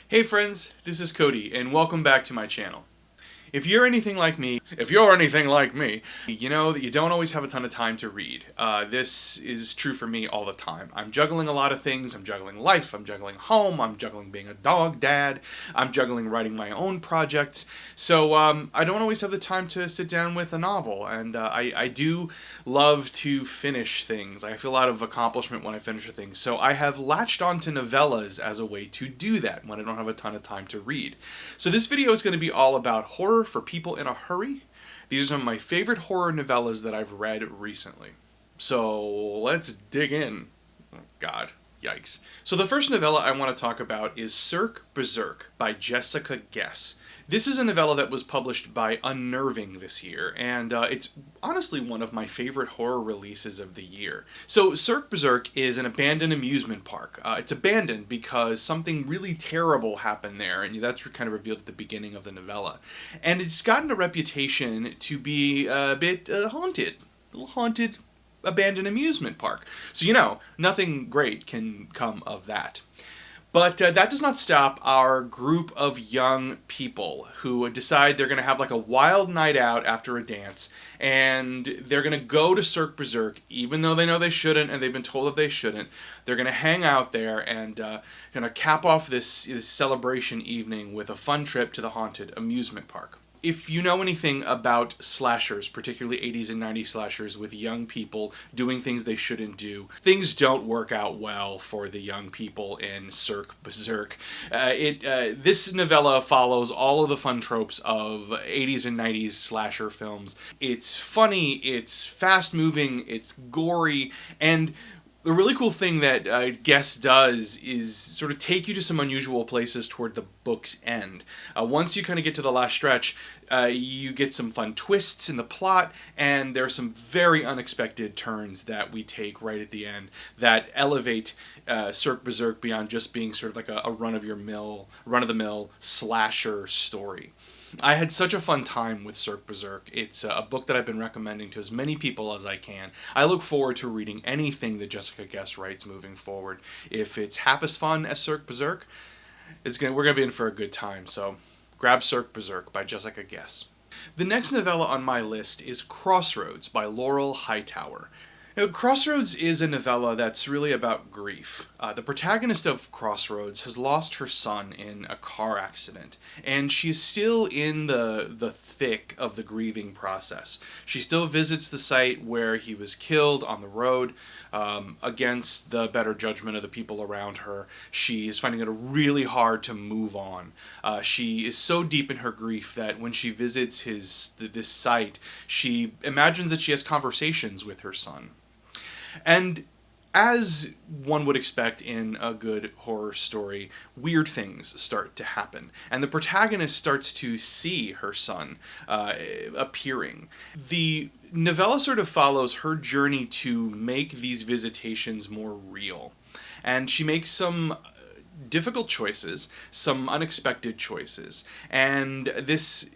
Hey friends, this is Cody, and welcome back to my channel. If you're anything like me, you know that you don't always have a ton of time to read. This is true for me all the time. I'm juggling a lot of things. I'm juggling life, I'm juggling home, I'm juggling being a dog dad, I'm juggling writing my own projects. So I don't always have the time to sit down with a novel, and I do love to finish things. I feel a lot of accomplishment when I finish a thing. So I have latched onto novellas as a way to do that when I don't have a ton of time to read. So this video is going to be all about horror for people in a hurry. These are some of my favorite horror novellas that I've read recently. So let's dig in. Oh, God, yikes. So the first novella I want to talk about is Cirque Berserk by Jessica Guess. This is a novella that was published by Unnerving this year, and it's honestly one of my favorite horror releases of the year. So Cirque Berserk is an abandoned amusement park. It's abandoned because something really terrible happened there, and that's kind of revealed at the beginning of the novella. And it's gotten a reputation to be a bit haunted. A little haunted abandoned amusement park. So, you know, nothing great can come of that. But that does not stop our group of young people who decide they're going to have like a wild night out after a dance, and they're going to go to Cirque Berserk, even though they know they shouldn't, and they've been told that they shouldn't. They're going to hang out there and going to cap off this celebration evening with a fun trip to the haunted amusement park. If you know anything about slashers, particularly 80s and 90s slashers with young people doing things they shouldn't do, things don't work out well for the young people in Cirque Berserk. This novella follows all of the fun tropes of 80s and 90s slasher films. It's funny, it's fast-moving, it's gory, and the really cool thing that Guess does is sort of take you to some unusual places toward the book's end. Once you kind of get to the last stretch, you get some fun twists in the plot, and there are some very unexpected turns that we take right at the end that elevate Cirque Berserk beyond just being sort of like a run-of-the-mill slasher story. I had such a fun time with Cirque Berserk. It's a book that I've been recommending to as many people as I can. I look forward to reading anything that Jessica Guess writes moving forward. If it's half as fun as Cirque Berserk, we're going to be in for a good time. So grab Cirque Berserk by Jessica Guess. The next novella on my list is Crossroads by Laurel Hightower. Now, Crossroads is a novella that's really about grief. The protagonist of Crossroads has lost her son in a car accident, and she's still in the thick of the grieving process. She still visits the site where he was killed on the road, against the better judgment of the people around her. She is finding it really hard to move on. She is so deep in her grief that when she visits this site, she imagines that she has conversations with her son. And as one would expect in a good horror story, weird things start to happen. And the protagonist starts to see her son appearing. The novella sort of follows her journey to make these visitations more real. And she makes some difficult choices, some unexpected choices. And this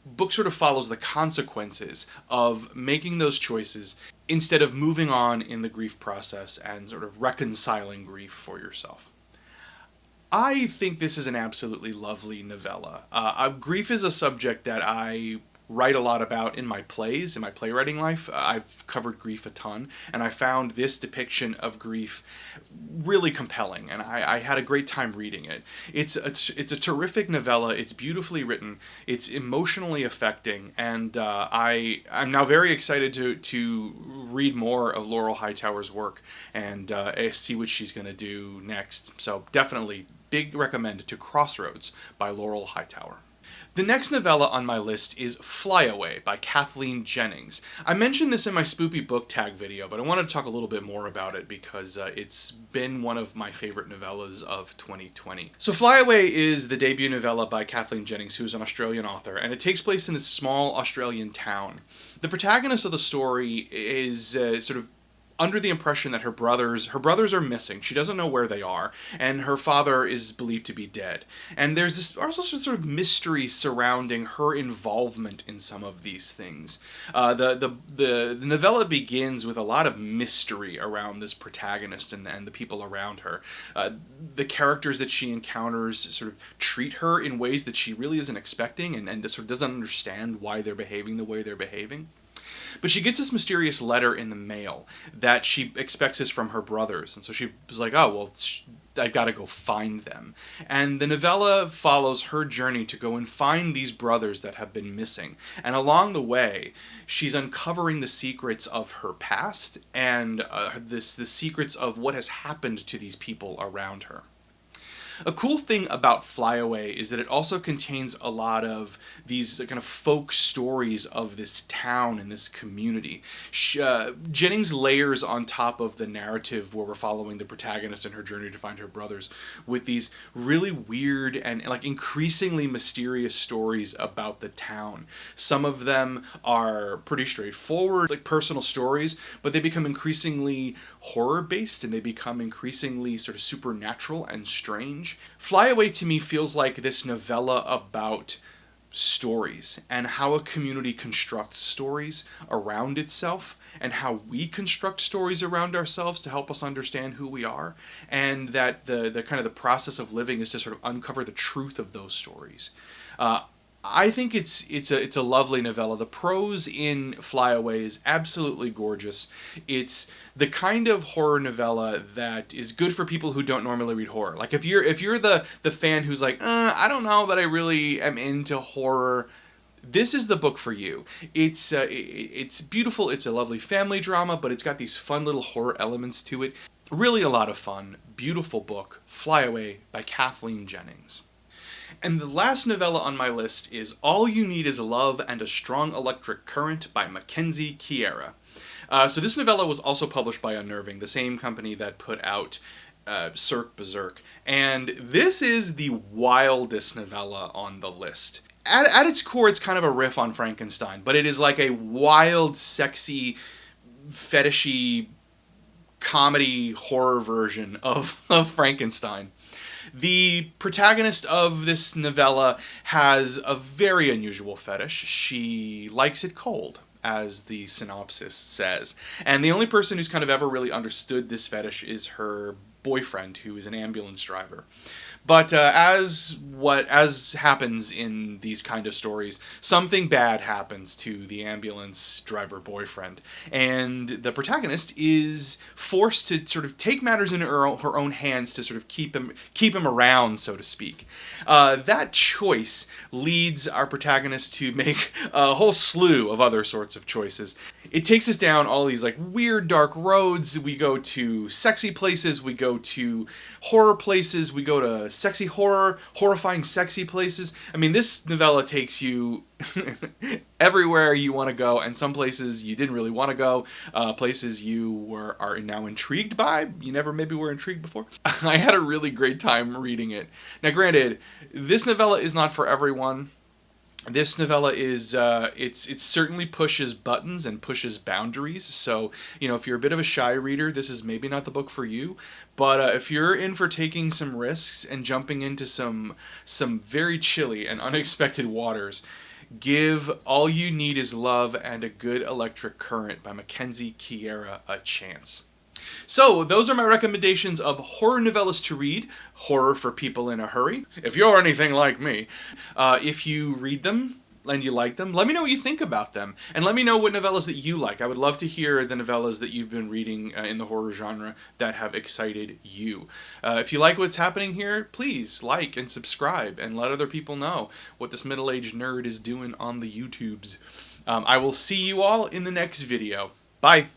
book sort of follows the consequences of making those choices instead of moving on in the grief process and sort of reconciling grief for yourself. I think this is an absolutely lovely novella. Grief is a subject that I write a lot about in my plays, in my playwriting life. I've covered grief a ton, and I found this depiction of grief really compelling, and I had a great time reading it. It's a terrific novella. It's beautifully written. It's emotionally affecting, and I'm now very excited to read more of Laurel Hightower's work and see what she's going to do next. So definitely big recommend to Crossroads by Laurel Hightower. The next novella on my list is Flyaway by Kathleen Jennings. I mentioned this in my spoopy book tag video, but I wanted to talk a little bit more about it because it's been one of my favorite novellas of 2020. So Flyaway is the debut novella by Kathleen Jennings, who's an Australian author, and it takes place in this small Australian town. The protagonist of the story is sort of under the impression that her brothers are missing. She doesn't know where they are, and her father is believed to be dead. And there's this also sort of mystery surrounding her involvement in some of these things. The novella begins with a lot of mystery around this protagonist and the people around her. The characters that she encounters sort of treat her in ways that she really isn't expecting, and just sort of doesn't understand why they're behaving the way they're behaving. But she gets this mysterious letter in the mail that she expects is from her brothers. And so she was like, oh, well, I've got to go find them. And the novella follows her journey to go and find these brothers that have been missing. And along the way, she's uncovering the secrets of her past and the secrets of what has happened to these people around her. A cool thing about Flyaway is that it also contains a lot of these kind of folk stories of this town and this community. Jennings layers on top of the narrative where we're following the protagonist and her journey to find her brothers with these really weird and like increasingly mysterious stories about the town. Some of them are pretty straightforward, like personal stories, but they become increasingly horror-based and they become increasingly sort of supernatural and strange. Flyaway to me feels like this novella about stories and how a community constructs stories around itself and how we construct stories around ourselves to help us understand who we are, and that the kind of the process of living is to sort of uncover the truth of those stories. I think it's a lovely novella. The prose in Flyaway is absolutely gorgeous. It's the kind of horror novella that is good for people who don't normally read horror. Like if you're the fan who's like, I don't know that I really am into horror, this is the book for you. It's beautiful. It's a lovely family drama, but it's got these fun little horror elements to it. Really a lot of fun. Beautiful book, Flyaway by Kathleen Jennings. And the last novella on my list is All You Need Is Love and a Strong Electric Current by MacKenzie, Kiera. So this novella was also published by Unnerving, the same company that put out Cirque Berserk. And this is the wildest novella on the list. At its core, it's kind of a riff on Frankenstein, but it is like a wild, sexy, fetishy, comedy horror version of Frankenstein. The protagonist of this novella has a very unusual fetish. She likes it cold, as the synopsis says. And the only person who's kind of ever really understood this fetish is her boyfriend, who is an ambulance driver. But as happens in these kind of stories, something bad happens to the ambulance driver boyfriend, and the protagonist is forced to sort of take matters into her own hands to sort of keep him around, so to speak. That choice leads our protagonist to make a whole slew of other sorts of choices. It takes us down all these like weird dark roads. We go to sexy places, we go to horror places, we go to sexy horror, horrifying sexy places. I mean, this novella takes you everywhere you want to go, and some places you didn't really want to go, places you are now intrigued by. You never maybe were intrigued before. I had a really great time reading it. Now, granted, this novella is not for everyone. This novella is, it certainly pushes buttons and pushes boundaries. So, if you're a bit of a shy reader, this is maybe not the book for you. But if you're in for taking some risks and jumping into some very chilly and unexpected waters, give All You Need Is Love and a Good Electric Current by MacKenzie Kiera a chance. So, those are my recommendations of horror novellas to read, horror for people in a hurry. If you're anything like me, if you read them and you like them, let me know what you think about them. And let me know what novellas that you like. I would love to hear the novellas that you've been reading in the horror genre that have excited you. If you like what's happening here, please like and subscribe and let other people know what this middle-aged nerd is doing on the YouTubes. I will see you all in the next video. Bye!